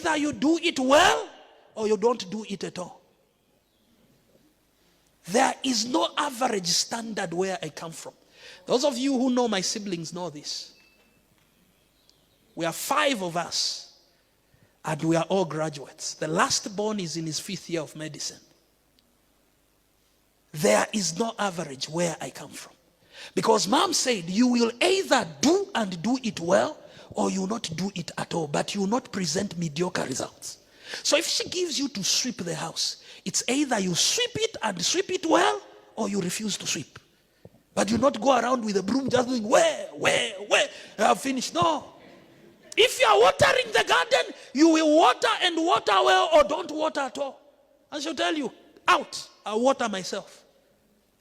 either you do it well or you don't do it at all. There is no average standard where I come from. Those of you who know my siblings know this. We are 5 of us, and we are all graduates. The last born is in his 5th year of medicine. There is no average where I come from. Because mom said, you will either do and do it well, or you will not do it at all, but you will not present mediocre results. So if she gives you to sweep the house, it's either you sweep it and sweep it well, or you refuse to sweep. But you not go around with a broom just doing, where, I've finished. No. If you are watering the garden, you will water and water well, or don't water at all. And she'll tell you, out, I'll water myself.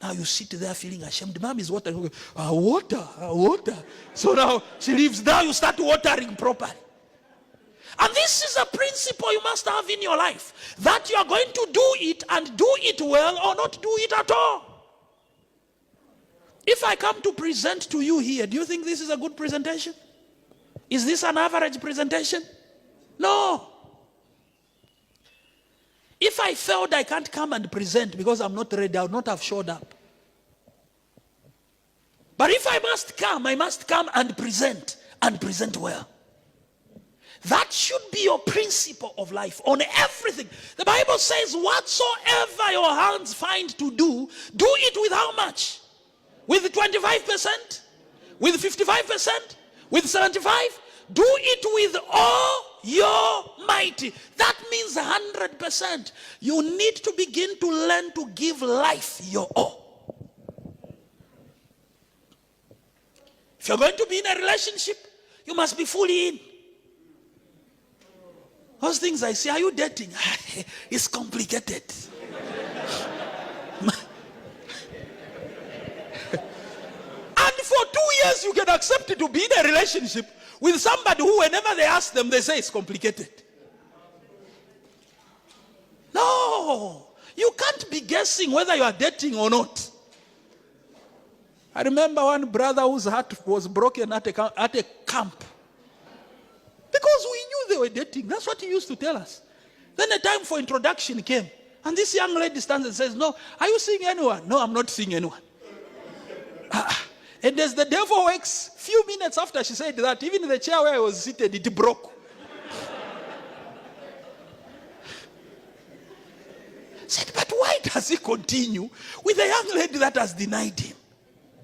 Now you sit there feeling ashamed. Mom is watering. I'll water. So now she leaves. Now you start watering properly. And this is a principle you must have in your life. That you are going to do it and do it well or not do it at all. If I come to present to you here, do you think this is a good presentation? Is this an average presentation? No. If I felt I can't come and present because I'm not ready, I would not have showed up. But if I must come and present well. That should be your principle of life on everything. The Bible says, whatsoever your hands find to do it with how much? With 25%? With 55%? With 75%? Do it with all your might. That means 100%. You need to begin to learn to give life your all. If you're going to be in a relationship, you must be fully in. Those things I say, are you dating? It's complicated. And for 2 years, you can accept it to be in a relationship with somebody who, whenever they ask them, they say it's complicated. No, you can't be guessing whether you are dating or not. I remember one brother whose heart was broken at a camp. Because we knew they were dating. That's what he used to tell us. Then the time for introduction came. And this young lady stands and says, no, are you seeing anyone? No, I'm not seeing anyone. And as the devil works, few minutes after she said that, even in the chair where I was seated, it broke. Said, but why does he continue with the young lady that has denied him?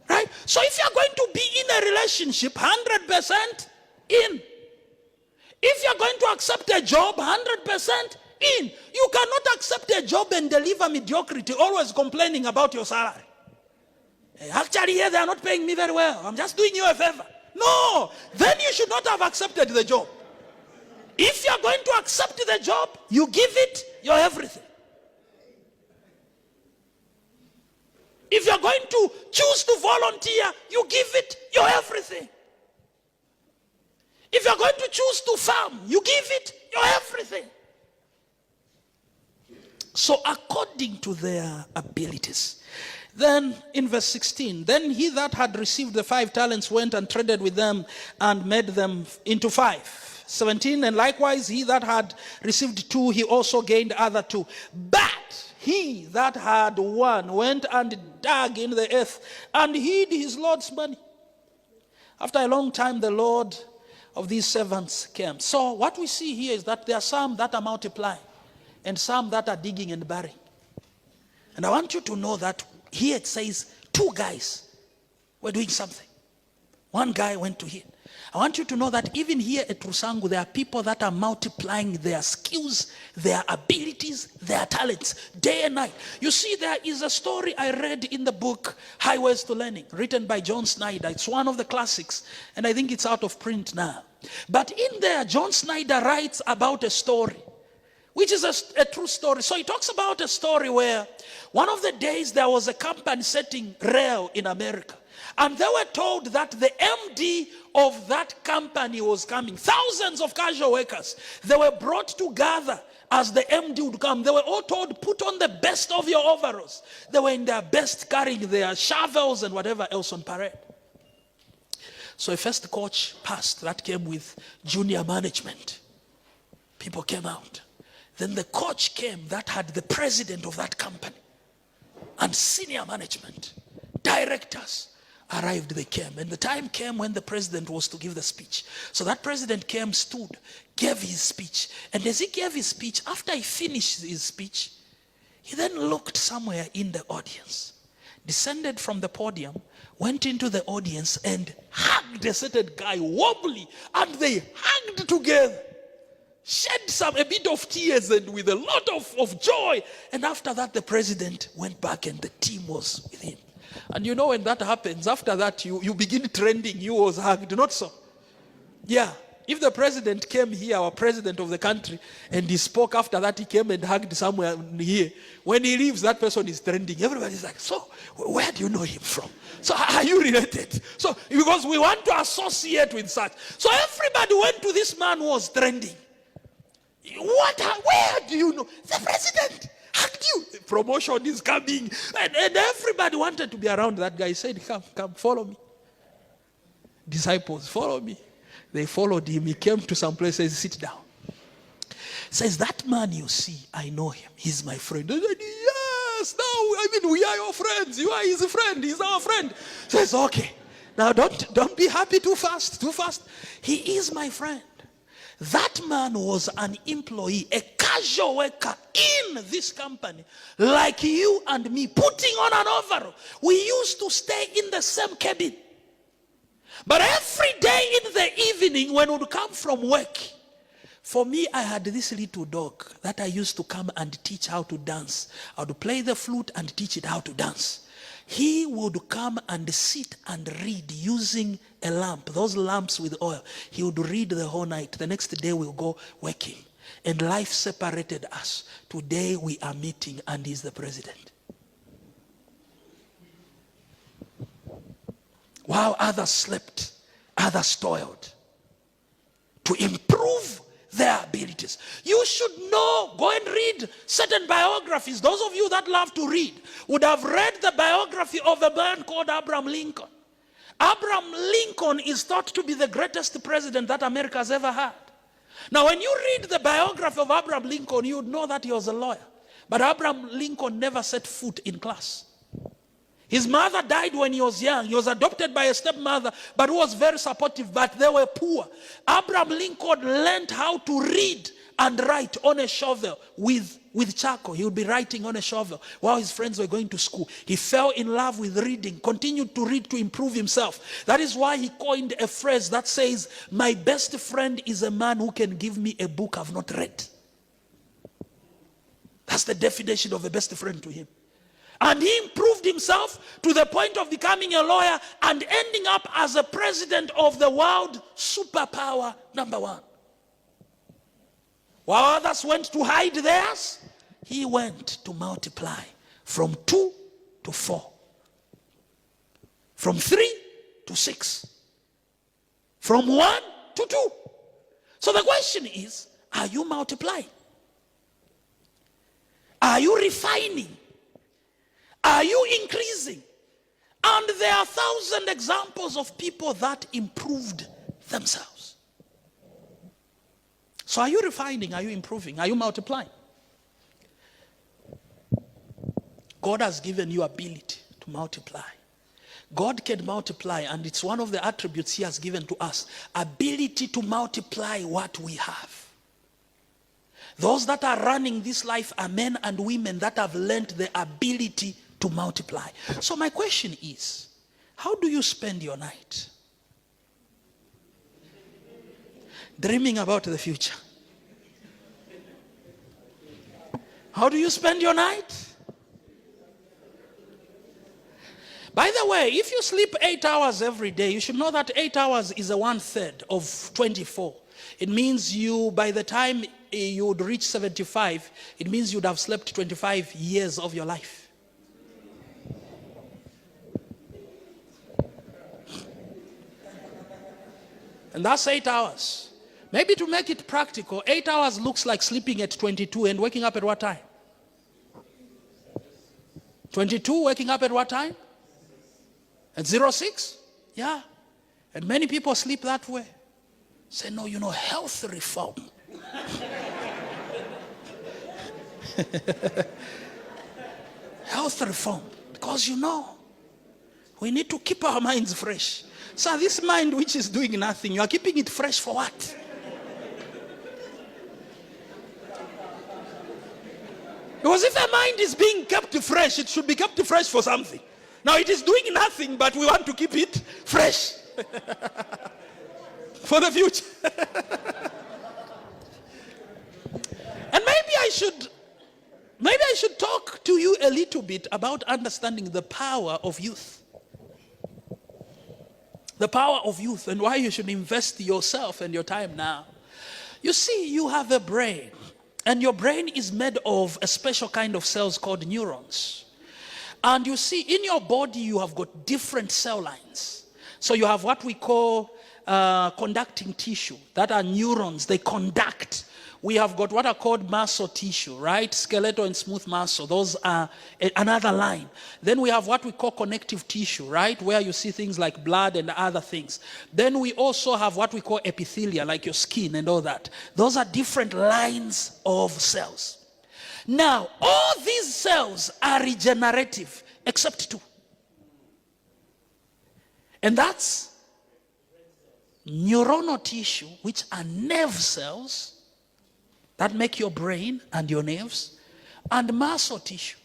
Right? So if you're going to be in a relationship, 100% in. If you're going to accept a job, 100% in. You cannot accept a job and deliver mediocrity, always complaining about your salary. Actually, here they are not paying me very well. I'm just doing you a favor. No, then you should not have accepted the job. If you're going to accept the job, you give it your everything. If you're going to choose to volunteer, you give it your everything. If you're going to choose to farm, you give it your everything. So according to their abilities. Then in verse 16, then he that had received the 5 talents went and traded with them and made them into 5. 17, and likewise he that had received 2, he also gained other 2. But he that had 1 went and dug in the earth and hid his Lord's money. After a long time, the Lord of these servants came. So what we see here is that there are some that are multiplying and some that are digging and burying. And I want you to know that here it says 2 guys were doing something. 1 guy went to him. I want you to know that even here at Rusangu, there are people that are multiplying their skills, their abilities, their talents, day and night. You see, there is a story I read in the book, Highways to Learning, written by John Snyder. It's one of the classics, and I think it's out of print now. But in there, John Snyder writes about a story, which is a true story. So he talks about a story where one of the days there was a company setting rail in America. And they were told that the MD of that company was coming. Thousands of casual workers. They were brought together as the MD would come. They were all told, put on the best of your overalls. They were in their best, carrying their shovels and whatever else on parade. So a first coach passed that came with junior management. People came out. Then the coach came that had the president of that company and senior management, directors arrived, they came. And the time came when the president was to give the speech. So that president came, stood, gave his speech. And as he gave his speech, after he finished his speech, he then looked somewhere in the audience, descended from the podium, went into the audience and hugged a certain guy wobbly, and they hugged together, shed a bit of tears and with a lot of joy. And after that, the president went back and the team was with him. And you know, when that happens, after that, you begin trending. You was hugged, not so? Yeah. If the president came here, our president of the country, and he spoke after that, he came and hugged somewhere here. When he leaves, that person is trending. Everybody's like, so where do you know him from? So are you related? So because we want to associate with such. So everybody went to this man who was trending. Where do you know? The president hugged you. Promotion is coming. And everybody wanted to be around that guy. He said, come, follow me. Disciples, follow me. They followed him. He came to some place, says, sit down. Says, that man you see, I know him. He's my friend. They said, yes, no, we are your friends. You are his friend. He's our friend. Says, okay. Now don't be happy too fast. He is my friend. That man was an employee, a casual worker in this company, like you and me, putting on an overall. We used to stay in the same cabin. But every day in the evening when we would come from work, for me, I had this little dog that I used to come and teach how to dance. I would play the flute and teach it how to dance. He would come and sit and read using a lamp, those lamps with oil. He would read the whole night. The next day we'll go working. And life separated us. Today we are meeting and he's the president. While others slept, others toiled to improve their abilities. You should know, go and read certain biographies. Those of you that love to read would have read the biography of a man called Abraham Lincoln. Abraham Lincoln is thought to be the greatest president that America has ever had. Now, when you read the biography of Abraham Lincoln, you would know that he was a lawyer. But Abraham Lincoln never set foot in class. His mother died when he was young. He was adopted by a stepmother, but who was very supportive, but they were poor. Abraham Lincoln learned how to read and write on a shovel with charcoal. He would be writing on a shovel while his friends were going to school. He fell in love with reading, continued to read to improve himself. That is why he coined a phrase that says, my best friend is a man who can give me a book I've not read. That's the definition of a best friend to him. And he improved himself to the point of becoming a lawyer and ending up as a president of the world superpower #1. While others went to hide theirs, he went to multiply from 2 to 4. From 3 to 6. From 1 to 2. So the question is, are you multiplying? Are you refining? Are you increasing? And there are 1,000 examples of people that improved themselves. So are you refining? Are you improving? Are you multiplying? God has given you ability to multiply. God can multiply, and it's one of the attributes he has given to us. Ability to multiply what we have. Those that are running this life are men and women that have learned the ability to multiply. So my question is, how do you spend your night? Dreaming about the future. How do you spend your night? By the way, if you sleep 8 hours every day, you should know that 8 hours is a 1/3 of 24. It means you, by the time you would reach 75, it means you'd have slept 25 years of your life. And that's 8 hours. Maybe to make it practical, 8 hours looks like sleeping at 22 and waking up at what time? 22, waking up at what time? At 06? Yeah. And many people sleep that way. Say, no, health reform. Health reform. Because we need to keep our minds fresh. So this mind which is doing nothing, you are keeping it fresh for what? Because if a mind is being kept fresh, it should be kept fresh for something. Now it is doing nothing, but we want to keep it fresh for the future. And maybe I should talk to you a little bit about understanding the power of youth. The power of youth and why you should invest yourself and your time now. You see, you have a brain. And your brain is made of a special kind of cells called neurons. And you see, in your body, you have got different cell lines. So you have what we call conducting tissue. That are neurons. They conduct. We have got what are called muscle tissue, right? Skeletal and smooth muscle. Those are another line. Then we have what we call connective tissue, right? Where you see things like blood and other things. Then we also have what we call epithelia, like your skin and all that. Those are different lines of cells. Now, all these cells are regenerative, except two. And that's neuronal tissue, which are nerve cells, that make your brain and your nerves, and muscle tissue.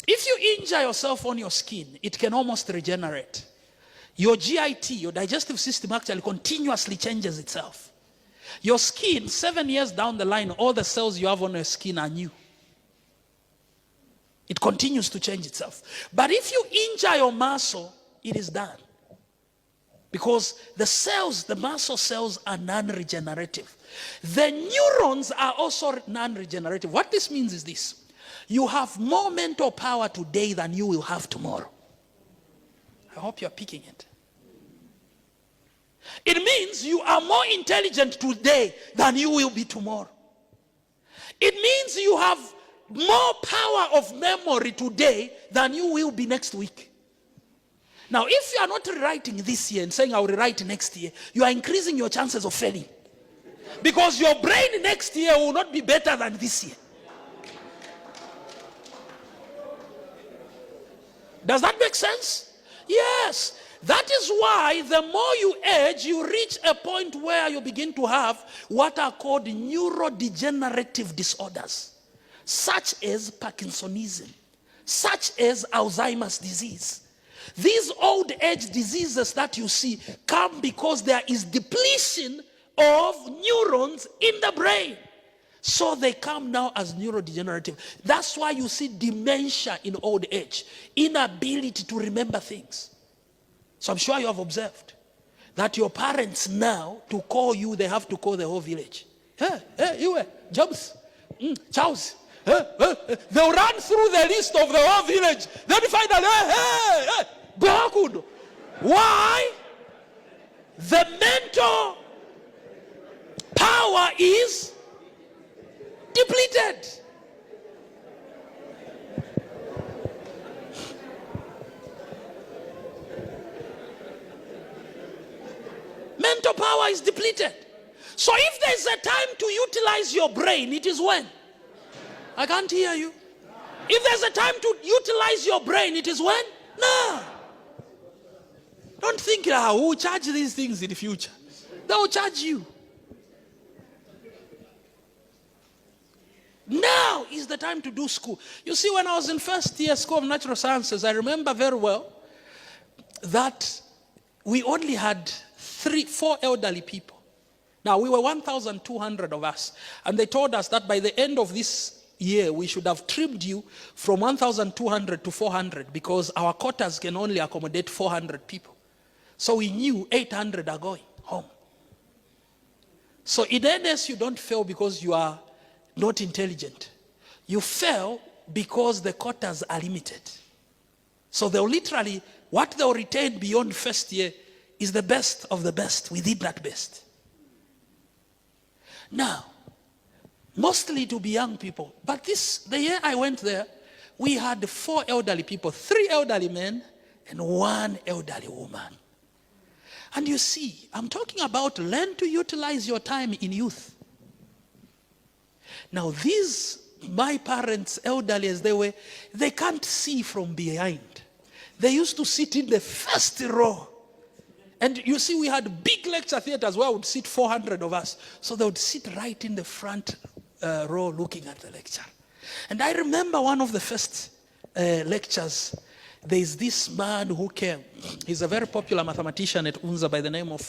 If you injure yourself on your skin, it can almost regenerate. Your GIT, your digestive system, actually continuously changes itself. Your skin, 7 years down the line, all the cells you have on your skin are new. It continues to change itself. But if you injure your muscle, it is done. Because the muscle cells are non-regenerative. The neurons are also non-regenerative. What this means is this. You have more mental power today than you will have tomorrow. I hope you're picking it. It means you are more intelligent today than you will be tomorrow. It means you have more power of memory today than you will be next week. Now, if you are not rewriting this year and saying I will rewrite next year, you are increasing your chances of failing. Because your brain next year will not be better than this year. Does that make sense? Yes. That is why the more you age, you reach a point where you begin to have what are called neurodegenerative disorders, such as Parkinsonism, such as Alzheimer's disease. These old age diseases that you see come because there is depletion of neurons in the brain. So they come now as neurodegenerative. That's why you see dementia in old age, inability to remember things. So I'm sure you have observed that your parents now, to call you, they have to call the whole village. Hey, you, Jobs, Charles. They'll run through the list of the whole village. Then finally, hey, Bakud. Why? The mental power is depleted. Mental power is depleted. So if there's a time to utilize your brain, it is when? I can't hear you. If there's a time to utilize your brain, it is when? No. Don't think, we'll charge these things in the future. They will charge you. Now is the time to do school. You see, when I was in first year School of Natural Sciences, I remember very well that we only had 4 elderly people. Now, we were 1,200 of us. And they told us that by the end of this year, we should have trimmed you from 1,200 to 400 because our quotas can only accommodate 400 people. So we knew 800 are going home. So in NS, you don't fail because you are not intelligent. You fail because the quotas are limited. So they'll literally, what they'll retain beyond first year is the best of the best. We did that best. Now, mostly to be young people. But the year I went there, we had 4 elderly people, 3 elderly men and 1 elderly woman. And you see, I'm talking about learn to utilize your time in youth. Now these, my parents, elderly as they were, they can't see from behind. They used to sit in the first row. And you see, we had big lecture theaters where would sit 400 of us. So they would sit right in the front row looking at the lecture. And I remember one of the first lectures, there's this man who came. He's a very popular mathematician at UNZA by the name of,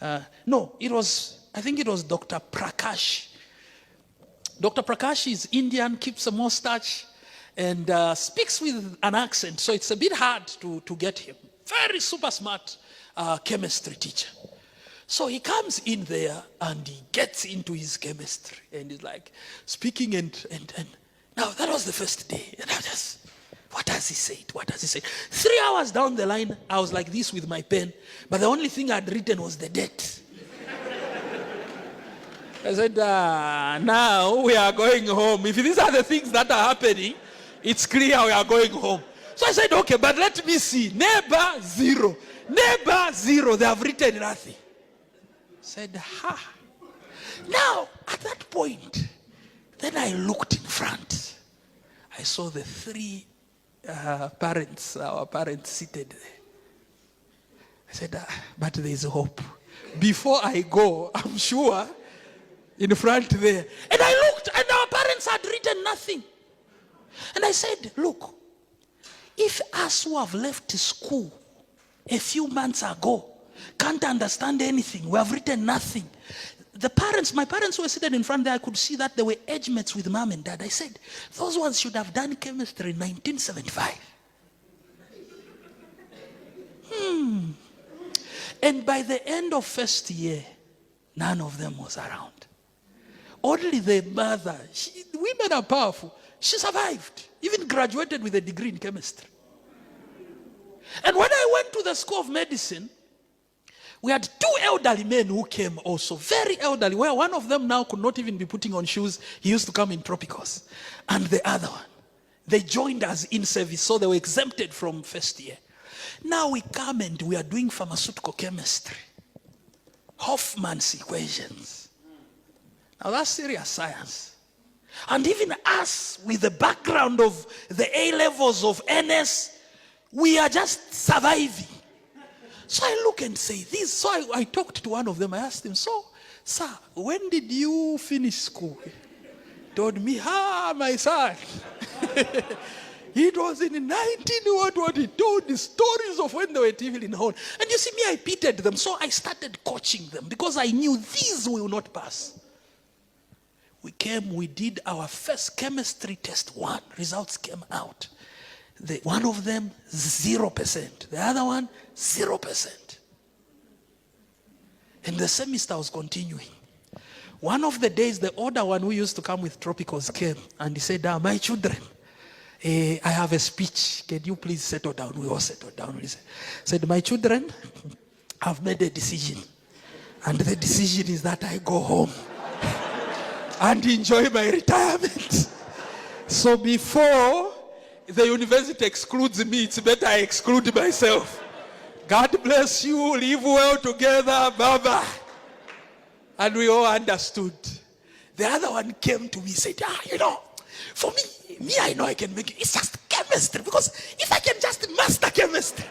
I think it was Dr. Prakash. Dr. Prakash is Indian, keeps a mustache, and speaks with an accent. So it's a bit hard to get him. Very super smart chemistry teacher. So he comes in there and he gets into his chemistry and he's like speaking and now that was the first day. And I just, what does he say? What does he say? 3 hours down the line, I was like this with my pen, but the only thing I'd written was the date. I said, now we are going home. If these are the things that are happening, it's clear we are going home. So I said, okay, but let me see. Neighbor, 0. Neighbor, 0. They have written nothing. I said, ha. Now, at that point, then I looked in front. I saw the 3 parents, our parents seated there. I said, but there is hope. Before I go, I'm sure, in front there. And I looked, and our parents had written nothing. And I said, look, if us who have left school a few months ago can't understand anything, we have written nothing. My parents were seated in front there, I could see that they were age mates with mom and dad. I said, those ones should have done chemistry in 1975. And by the end of first year, none of them was around. Only the mother, women are powerful. She survived, even graduated with a degree in chemistry. And when I went to the School of Medicine, we had 2 elderly men who came also, very elderly, where one of them now could not even be putting on shoes. He used to come in tropicals. And the other one, they joined us in service, so they were exempted from first year. Now we come and we are doing pharmaceutical chemistry. Hoffman's equations. Now that's serious science. And even us, with the background of the A-levels of NS, we are just surviving. So I look and say this. So I talked to one of them. I asked him, so, sir, when did you finish school? He told me, my son. It was in 19 he told the stories of when they were even in hall. And you see me, I pitied them. So I started coaching them because I knew these will not pass. We did our first chemistry test 1. Results came out. One of them, 0%. The other one, 0%. And the semester was continuing. One of the days, the older one who used to come with tropicals came and he said, my children, I have a speech. Can you please settle down? We all settled down. He said, my children, I've made a decision. And the decision is that I go home and enjoy my retirement. So before the university excludes me, it's better I exclude myself. God bless you, live well together, bye-bye. And we all understood. The other one came to me and said, for me, I know I can make it. It's just chemistry, because if I can just master chemistry.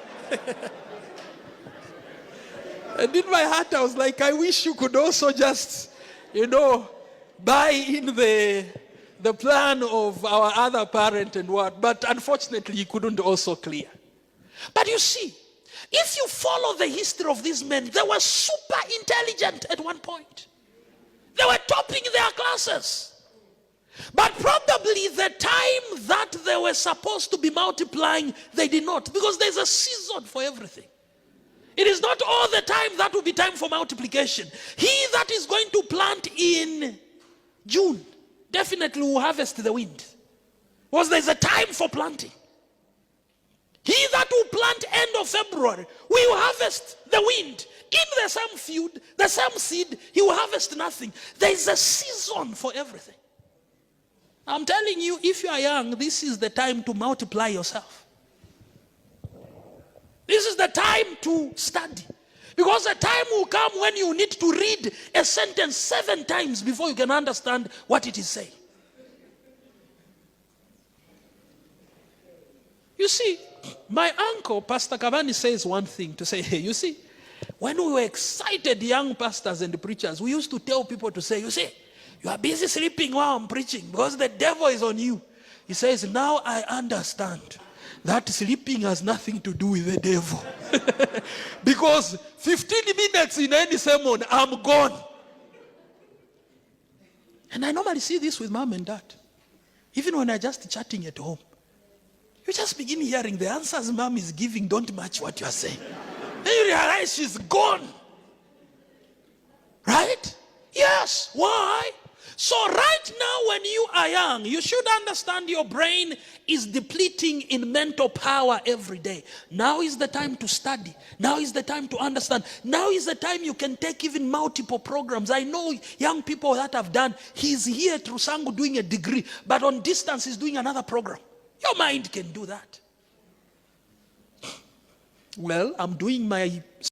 And in my heart, I was like, I wish you could also just, buy in the plan of our other parent and what. But unfortunately, he couldn't also clear. But you see, if you follow the history of these men, they were super intelligent at one point. They were topping their classes. But probably the time that they were supposed to be multiplying, they did not. Because there's a season for everything. It is not all the time that will be time for multiplication. He that is going to plant in June definitely will harvest the wind. Because there's a time for planting. He that will plant end of February will harvest the wind. In the same field, the same seed, he will harvest nothing. There is a season for everything. I'm telling you, if you are young, this is the time to multiply yourself. This is the time to study. Because a time will come when you need to read a sentence 7 times before you can understand what it is saying. You see, my uncle, Pastor Cavani, says one thing to say, hey, you see, when we were excited young pastors and preachers, we used to tell people to say, you see, you are busy sleeping while I'm preaching because the devil is on you. He says, now I understand that sleeping has nothing to do with the devil. Because 15 minutes in any sermon, I'm gone. And I normally see this with mom and dad. Even when I'm just chatting at home. You just begin hearing the answers mom is giving don't match what you are saying. Then you realize she's gone. Right? Yes. Why? So right now when you are young, you should understand your brain is depleting in mental power every day. Now is the time to study. Now is the time to understand. Now is the time you can take even multiple programs. I know young people that have done, he's here through Sangu doing a degree, but on distance he's doing another program. Your mind can do that. Well, I'm doing my